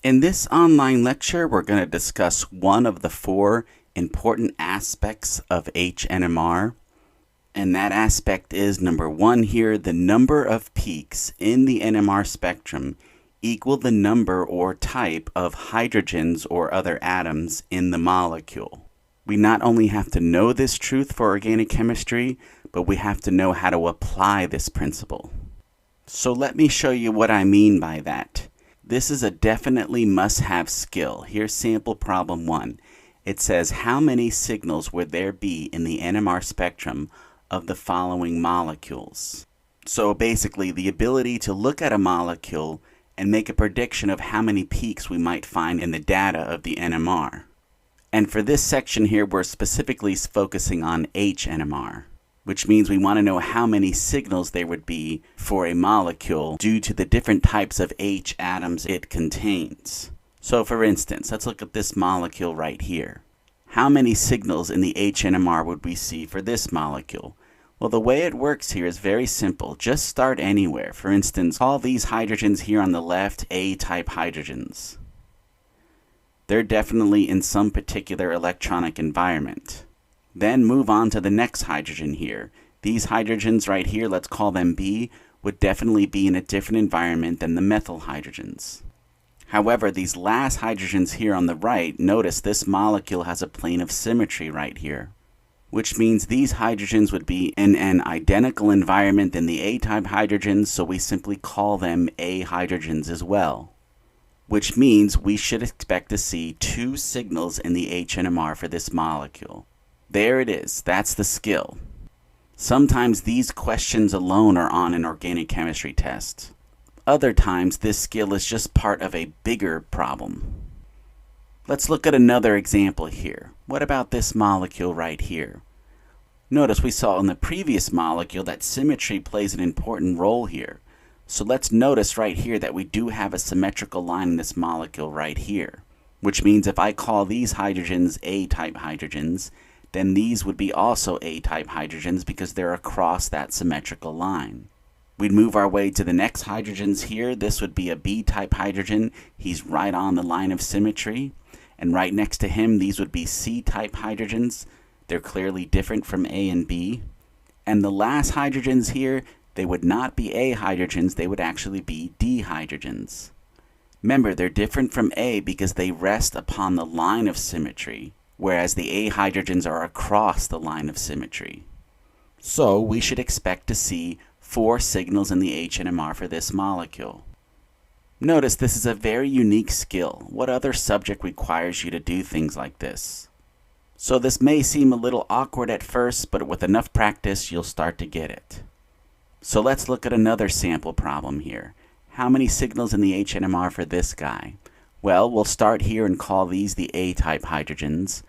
In this online lecture, we're going to discuss one of the four important aspects of HNMR. And that aspect is number one here, the number of peaks in the NMR spectrum equal the number or type of hydrogens or other atoms in the molecule. We not only have to know this truth for organic chemistry, but we have to know how to apply this principle. So let me show you what I mean by that. This is a definitely must-have skill. Here's sample problem 1. It says how many signals would there be in the NMR spectrum of the following molecules. So basically the ability to look at a molecule and make a prediction of how many peaks we might find in the data of the NMR. And for this section here, we're specifically focusing on HNMR, which means we want to know how many signals there would be for a molecule due to the different types of H atoms it contains. So for instance, let's look at this molecule right here. How many signals in the HNMR would we see for this molecule? Well, the way it works here is very simple. Just start anywhere. For instance, all these hydrogens here on the left, A-type hydrogens. They're definitely in some particular electronic environment. Then move on to the next hydrogen here. These hydrogens right here, let's call them B, would definitely be in a different environment than the methyl hydrogens. However, these last hydrogens here on the right, notice this molecule has a plane of symmetry right here, which means these hydrogens would be in an identical environment than the A-type hydrogens, so we simply call them A hydrogens as well. Which means we should expect to see 2 signals in the HNMR for this molecule. There it is. That's the skill. Sometimes these questions alone are on an organic chemistry test. Other times this skill is just part of a bigger problem. Let's look at another example here. What about this molecule right here? Notice we saw in the previous molecule that symmetry plays an important role here. So let's notice right here that we do have a symmetrical line in this molecule right here, which means if I call these hydrogens A-type hydrogens, then these would be also A-type hydrogens because they're across that symmetrical line. We'd move our way to the next hydrogens here. This would be a B-type hydrogen. He's right on the line of symmetry. And right next to him, these would be C-type hydrogens. They're clearly different from A and B. And the last hydrogens here, they would not be A hydrogens, they would actually be D hydrogens. Remember, they're different from A because they rest upon the line of symmetry, whereas the A hydrogens are across the line of symmetry. So we should expect to see 4 signals in the HNMR for this molecule. Notice this is a very unique skill. What other subject requires you to do things like this? So this may seem a little awkward at first, but with enough practice, you'll start to get it. So let's look at another sample problem here. How many signals in the HNMR for this guy? Well, we'll start here and call these the A-type hydrogens.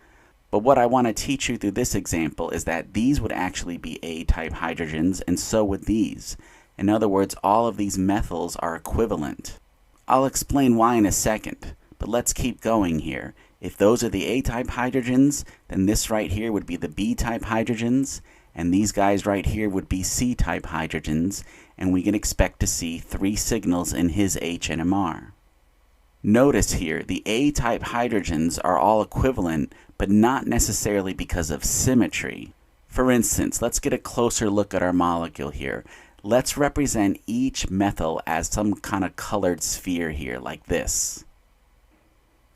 But what I want to teach you through this example is that these would actually be A-type hydrogens, and so would these. In other words, all of these methyls are equivalent. I'll explain why in a second, but let's keep going here. If those are the A-type hydrogens, then this right here would be the B-type hydrogens, and these guys right here would be C-type hydrogens, and we can expect to see 3 signals in his HNMR. Notice here, the A-type hydrogens are all equivalent, but not necessarily because of symmetry. For instance, let's get a closer look at our molecule here. Let's represent each methyl as some kind of colored sphere here, like this.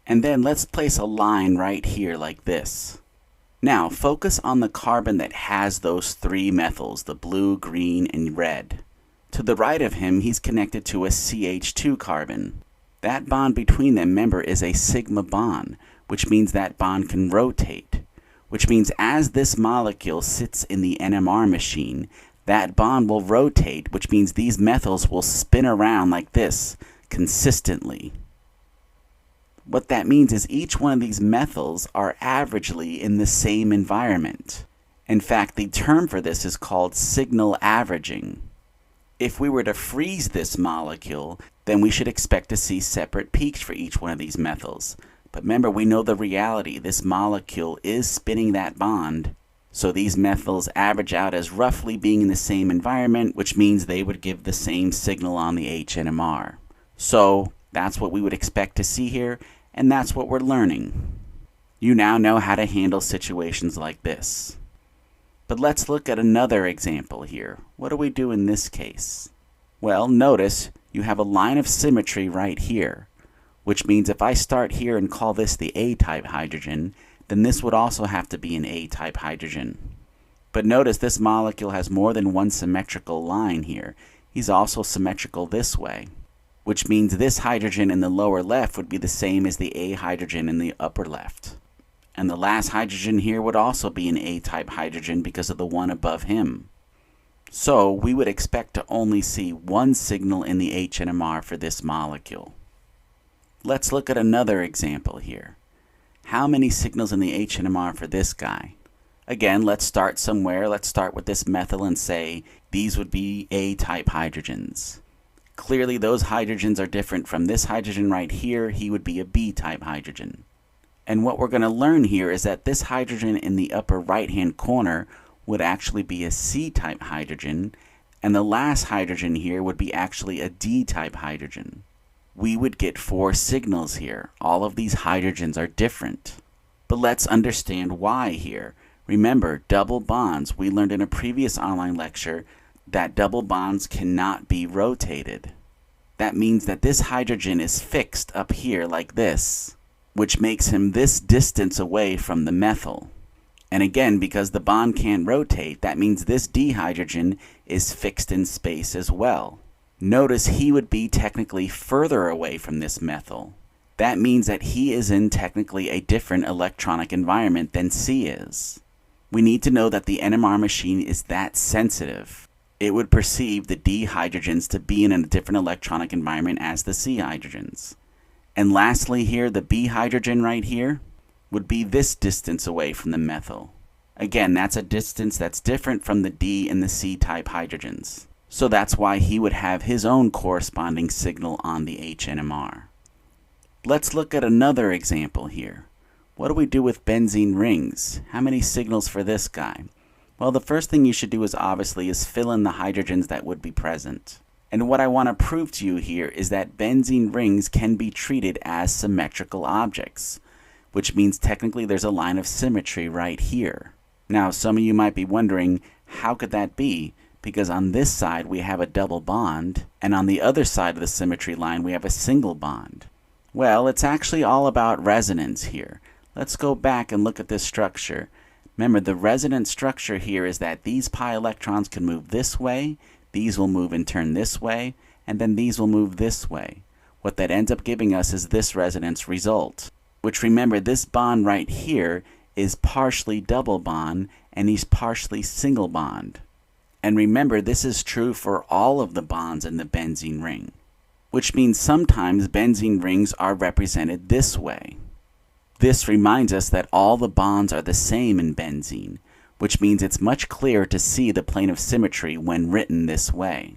And then let's place a line right here like this. Now, focus on the carbon that has those 3 methyls, the blue, green, and red. To the right of him, he's connected to a CH2 carbon. That bond between them, remember, is a sigma bond, which means that bond can rotate. Which means as this molecule sits in the NMR machine, that bond will rotate, which means these methyls will spin around like this consistently. What that means is each one of these methyls are averagely in the same environment. In fact, the term for this is called signal averaging. If we were to freeze this molecule, then we should expect to see separate peaks for each one of these methyls. But remember, we know the reality. This molecule is spinning that bond, so these methyls average out as roughly being in the same environment, which means they would give the same signal on the HNMR. So That's what we would expect to see here, and that's what we're learning. You now know how to handle situations like this. But let's look at another example here. What do we do in this case? Well, notice you have a line of symmetry right here, which means if I start here and call this the A-type hydrogen, then this would also have to be an A-type hydrogen. But notice this molecule has more than one symmetrical line here. He's also symmetrical this way, which means this hydrogen in the lower left would be the same as the A hydrogen in the upper left. And the last hydrogen here would also be an A-type hydrogen because of the one above him. So we would expect to only see one signal in the HNMR for this molecule. Let's look at another example here. How many signals in the HNMR for this guy? Again, let's start somewhere. Let's start with this methyl and say these would be A-type hydrogens. Clearly those hydrogens are different from this hydrogen right here. He would be a B-type hydrogen. And what we're going to learn here is that this hydrogen in the upper right-hand corner would actually be a C-type hydrogen, and the last hydrogen here would be actually a D-type hydrogen. We would get 4 signals here. All of these hydrogens are different. But let's understand why here. Remember, double bonds. We learned in a previous online lecture that double bonds cannot be rotated. That means that this hydrogen is fixed up here like this, which makes him this distance away from the methyl. And again, because the bond can't rotate, that means this D hydrogen is fixed in space as well. Notice he would be technically further away from this methyl. That means that he is in technically a different electronic environment than C is. We need to know that the NMR machine is that sensitive. It would perceive the D hydrogens to be in a different electronic environment as the C hydrogens. And lastly here, the B hydrogen right here would be this distance away from the methyl. Again, that's a distance that's different from the D and the C-type hydrogens. So that's why he would have his own corresponding signal on the HNMR. Let's look at another example here. What do we do with benzene rings? How many signals for this guy? Well, the first thing you should do is fill in the hydrogens that would be present. And what I want to prove to you here is that benzene rings can be treated as symmetrical objects, which means technically there's a line of symmetry right here. Now, some of you might be wondering, how could that be? Because on this side we have a double bond, and on the other side of the symmetry line we have a single bond. Well, it's actually all about resonance here. Let's go back and look at this structure. Remember, the resonance structure here is that these pi electrons can move this way, these will move and turn this way, and then these will move this way. What that ends up giving us is this resonance result, which, remember, this bond right here is partially double bond and he's partially single bond. And remember, this is true for all of the bonds in the benzene ring, which means sometimes benzene rings are represented this way. This reminds us that all the bonds are the same in benzene, which means it's much clearer to see the plane of symmetry when written this way.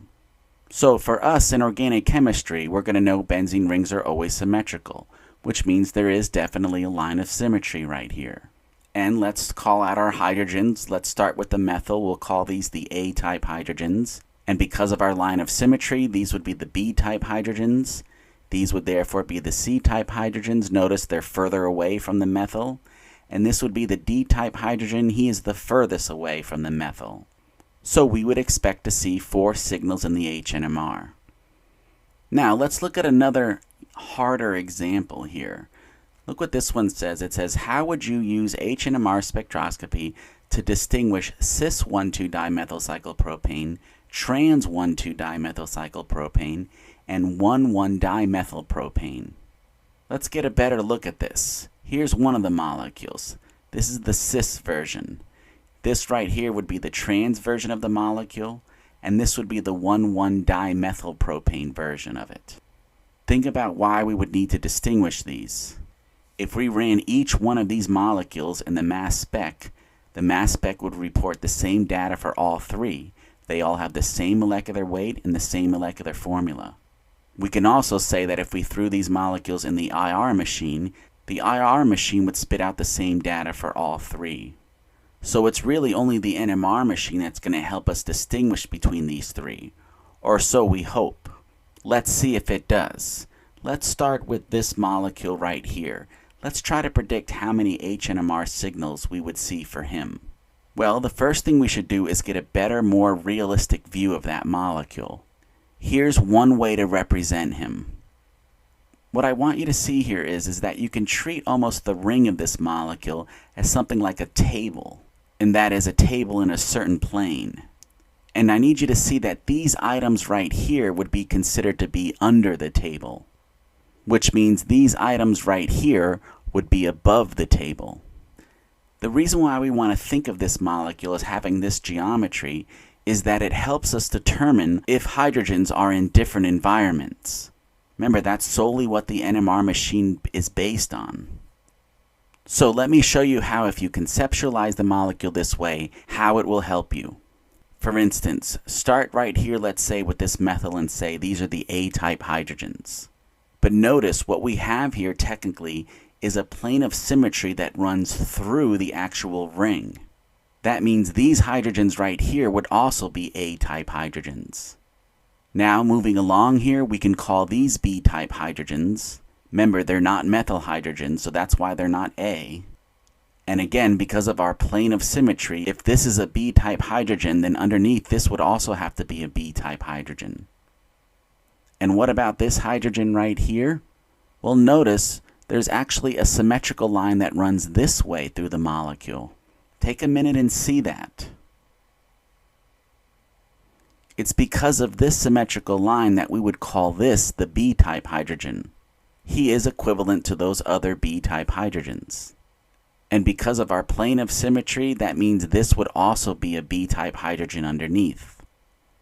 So for us in organic chemistry, we're going to know benzene rings are always symmetrical, which means there is definitely a line of symmetry right here. And let's call out our hydrogens. Let's start with the methyl. We'll call these the A-type hydrogens. And because of our line of symmetry, these would be the B-type hydrogens. These would therefore be the C-type hydrogens. Notice they're further away from the methyl. And this would be the D-type hydrogen. He is the furthest away from the methyl. So we would expect to see 4 signals in the HNMR. Now let's look at another harder example here. Look what this one says. It says, how would you use HNMR spectroscopy to distinguish cis-1,2-dimethylcyclopropane, trans-1,2-dimethylcyclopropane, and 1,1-dimethylpropane? Let's get a better look at this. Here's one of the molecules. This is the cis version. This right here would be the trans version of the molecule, and this would be the 1,1-dimethylpropane version of it. Think about why we would need to distinguish these. If we ran each one of these molecules in the mass spec would report the same data for all 3. They all have the same molecular weight and the same molecular formula. We can also say that if we threw these molecules in the IR machine, the IR machine would spit out the same data for all 3. So it's really only the NMR machine that's going to help us distinguish between these 3, or so we hope. Let's see if it does. Let's start with this molecule right here. Let's try to predict how many HNMR signals we would see for him. Well, the first thing we should do is get a better, more realistic view of that molecule. Here's one way to represent him. What I want you to see here is that you can treat almost the ring of this molecule as something like a table, and that is a table in a certain plane. And I need you to see that these items right here would be considered to be under the table, which means these items right here would be above the table. The reason why we want to think of this molecule as having this geometry is that it helps us determine if hydrogens are in different environments. Remember, that's solely what the NMR machine is based on. So let me show you how, if you conceptualize the molecule this way, how it will help you. For instance, start right here, let's say, with this methyl and say these are the A-type hydrogens. But notice what we have here technically is a plane of symmetry that runs through the actual ring. That means these hydrogens right here would also be A-type hydrogens. Now, moving along here, we can call these B-type hydrogens. Remember, they're not methyl hydrogens, so that's why they're not A. And again, because of our plane of symmetry, if this is a B-type hydrogen, then underneath this would also have to be a B-type hydrogen. And what about this hydrogen right here? Well, notice there's actually a symmetrical line that runs this way through the molecule. Take a minute and see that. It's because of this symmetrical line that we would call this the B-type hydrogen. He is equivalent to those other B-type hydrogens. And because of our plane of symmetry, that means this would also be a B-type hydrogen underneath.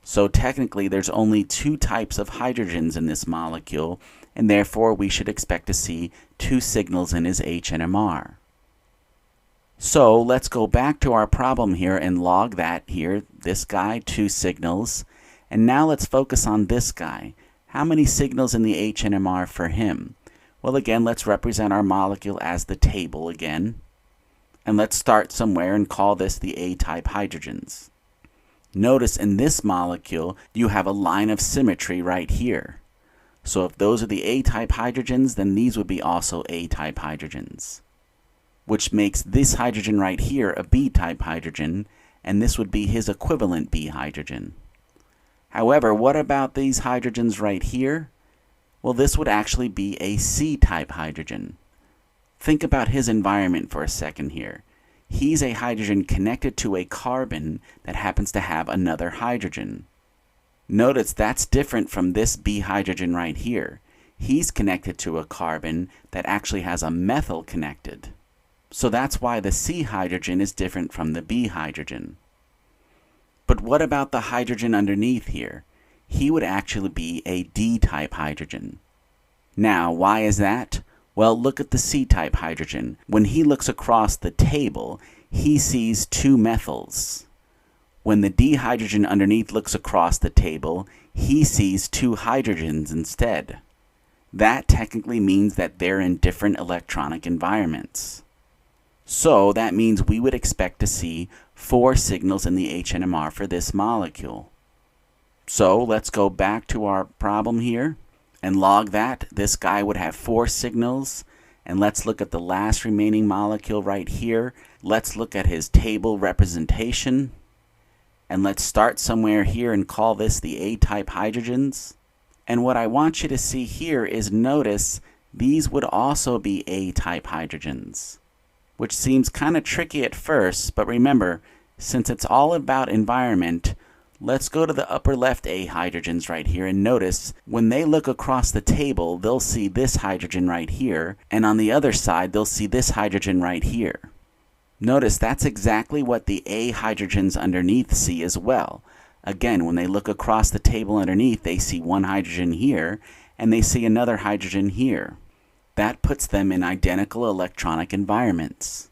So technically there's only two types of hydrogens in this molecule, and therefore we should expect to see two signals in his HNMR. So let's go back to our problem here and log that here, this guy, 2 signals. And now let's focus on this guy. How many signals in the HNMR for him? Well, again, let's represent our molecule as the table again. And let's start somewhere and call this the A-type hydrogens. Notice in this molecule, you have a line of symmetry right here. So if those are the A-type hydrogens, then these would be also A-type hydrogens, which makes this hydrogen right here a B-type hydrogen, and this would be his equivalent B hydrogen. However, what about these hydrogens right here? Well, this would actually be a C-type hydrogen. Think about his environment for a second here. He's a hydrogen connected to a carbon that happens to have another hydrogen. Notice that's different from this B hydrogen right here. He's connected to a carbon that actually has a methyl connected. So that's why the C hydrogen is different from the B hydrogen. But what about the hydrogen underneath here? He would actually be a D-type hydrogen. Now, why is that? Well, look at the C-type hydrogen. When he looks across the table, he sees 2 methyls. When the D hydrogen underneath looks across the table, he sees 2 hydrogens instead. That technically means that they're in different electronic environments. So that means we would expect to see 4 signals in the HNMR for this molecule. So let's go back to our problem here and log that. This guy would have 4 signals. And let's look at the last remaining molecule right here. Let's look at his table representation. And let's start somewhere here and call this the A-type hydrogens. And what I want you to see here is notice these would also be A-type hydrogens, which seems kind of tricky at first, but remember, since it's all about environment, let's go to the upper left A hydrogens right here and notice when they look across the table, they'll see this hydrogen right here, and on the other side, they'll see this hydrogen right here. Notice that's exactly what the A hydrogens underneath see as well. Again, when they look across the table underneath, they see one hydrogen here, and they see another hydrogen here. That puts them in identical electronic environments.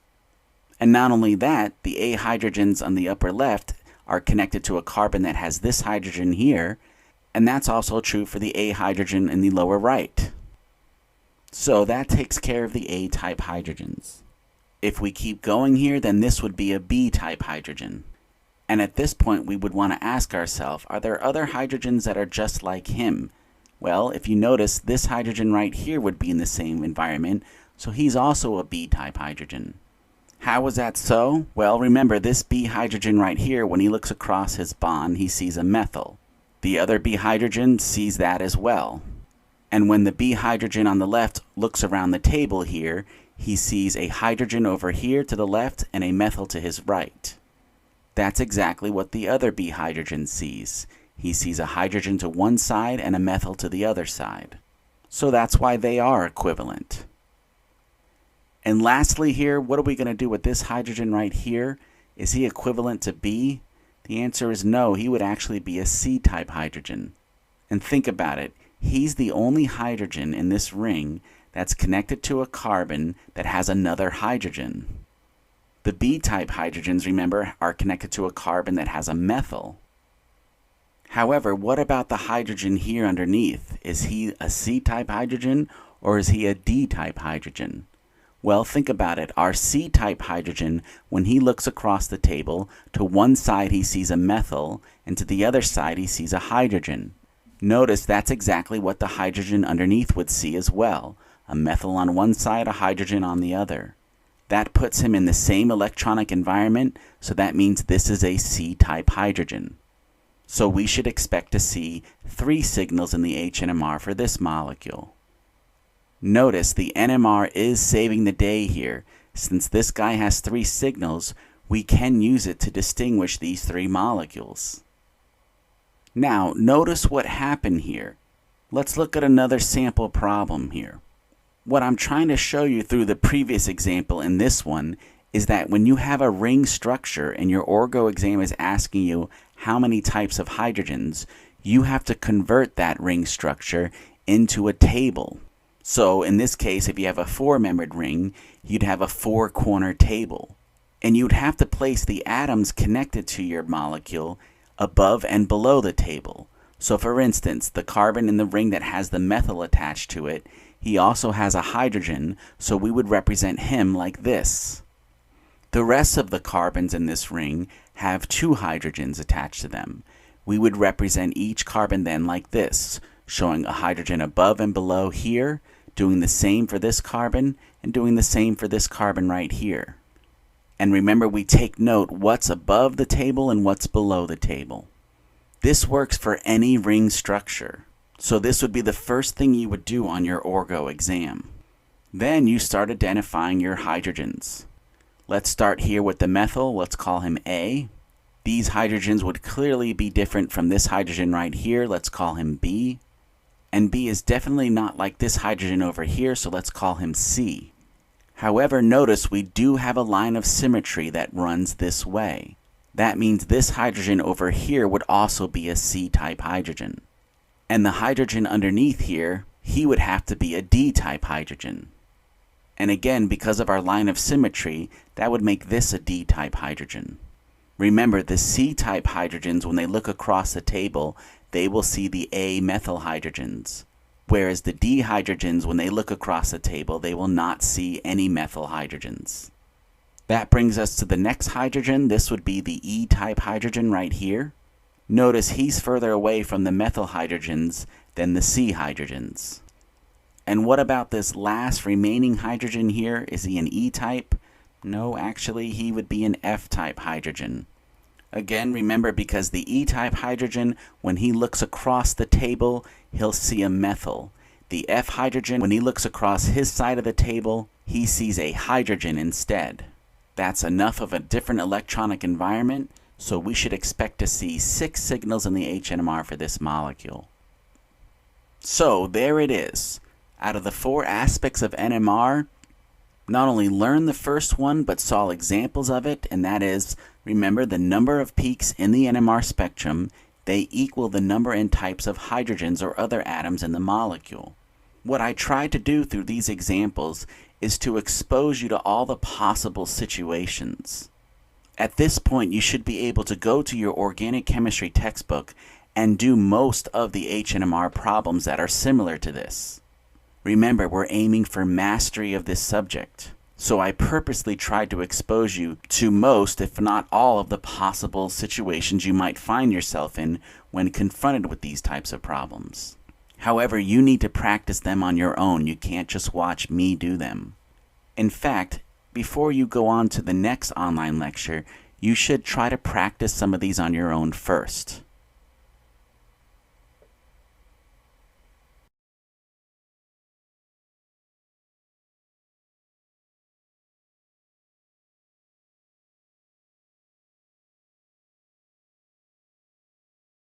And not only that, the A hydrogens on the upper left are connected to a carbon that has this hydrogen here, and that's also true for the A hydrogen in the lower right. So that takes care of the A-type hydrogens. If we keep going here, then this would be a B-type hydrogen. And at this point, we would want to ask ourselves, are there other hydrogens that are just like him? Well, if you notice, this hydrogen right here would be in the same environment, so he's also a B-type hydrogen. How was that so? Well, remember this B hydrogen right here, when he looks across his bond, he sees a methyl. The other B hydrogen sees that as well. And when the B hydrogen on the left looks around the table here, he sees a hydrogen over here to the left and a methyl to his right. That's exactly what the other B hydrogen sees. He sees a hydrogen to one side and a methyl to the other side. So that's why they are equivalent. And lastly here, what are we going to do with this hydrogen right here? Is he equivalent to B? The answer is no, he would actually be a C-type hydrogen. And think about it, he's the only hydrogen in this ring that's connected to a carbon that has another hydrogen. The B-type hydrogens, remember, are connected to a carbon that has a methyl. However, what about the hydrogen here underneath? Is he a C-type hydrogen or is he a D-type hydrogen? Well, think about it. Our C-type hydrogen, when he looks across the table, to one side he sees a methyl, and to the other side he sees a hydrogen. Notice that's exactly what the hydrogen underneath would see as well. A methyl on one side, a hydrogen on the other. That puts him in the same electronic environment, so that means this is a C-type hydrogen. So we should expect to see 3 signals in the HNMR for this molecule. Notice the NMR is saving the day here. Since this guy has 3 signals, we can use it to distinguish these 3 molecules. Now, notice what happened here. Let's look at another sample problem here. What I'm trying to show you through the previous example and this one is that when you have a ring structure and your orgo exam is asking you how many types of hydrogens, you have to convert that ring structure into a table. So in this case, if you have a 4-membered ring, you'd have a 4-corner table. And you'd have to place the atoms connected to your molecule above and below the table. So for instance, the carbon in the ring that has the methyl attached to it, he also has a hydrogen, so we would represent him like this. The rest of the carbons in this ring have 2 hydrogens attached to them. We would represent each carbon then like this, showing a hydrogen above and below here, doing the same for this carbon, and doing the same for this carbon right here. And remember, we take note what's above the table and what's below the table. This works for any ring structure. So this would be the first thing you would do on your orgo exam. Then you start identifying your hydrogens. Let's start here with the methyl. Let's call him A. These hydrogens would clearly be different from this hydrogen right here. Let's call him B. And B is definitely not like this hydrogen over here, so let's call him C. However, notice we do have a line of symmetry that runs this way. That means this hydrogen over here would also be a C-type hydrogen. And the hydrogen underneath here, he would have to be a D-type hydrogen. And again, because of our line of symmetry, that would make this a D-type hydrogen. Remember, the C-type hydrogens, when they look across the table, they will see the A-methyl hydrogens. Whereas the D hydrogens, when they look across the table, they will not see any methyl hydrogens. That brings us to the next hydrogen. This would be the E-type hydrogen right here. Notice he's further away from the methyl hydrogens than the C hydrogens. And what about this last remaining hydrogen here? Is he an E-type? No, actually he would be an F-type hydrogen. Again, remember, because the E-type hydrogen, when he looks across the table, he'll see a methyl. The F hydrogen, when he looks across his side of the table, he sees a hydrogen instead. That's enough of a different electronic environment, so we should expect to see 6 signals in the HNMR for this molecule. So there it is. Out of the 4 aspects of NMR, not only learned the first one, but saw examples of it, and that is, remember, the number of peaks in the NMR spectrum, they equal the number and types of hydrogens or other atoms in the molecule. What I tried to do through these examples is to expose you to all the possible situations. At this point, you should be able to go to your organic chemistry textbook and do most of the HNMR problems that are similar to this. Remember, we're aiming for mastery of this subject. So I purposely tried to expose you to most, if not all, of the possible situations you might find yourself in when confronted with these types of problems. However, you need to practice them on your own. You can't just watch me do them. In fact, before you go on to the next online lecture, you should try to practice some of these on your own first.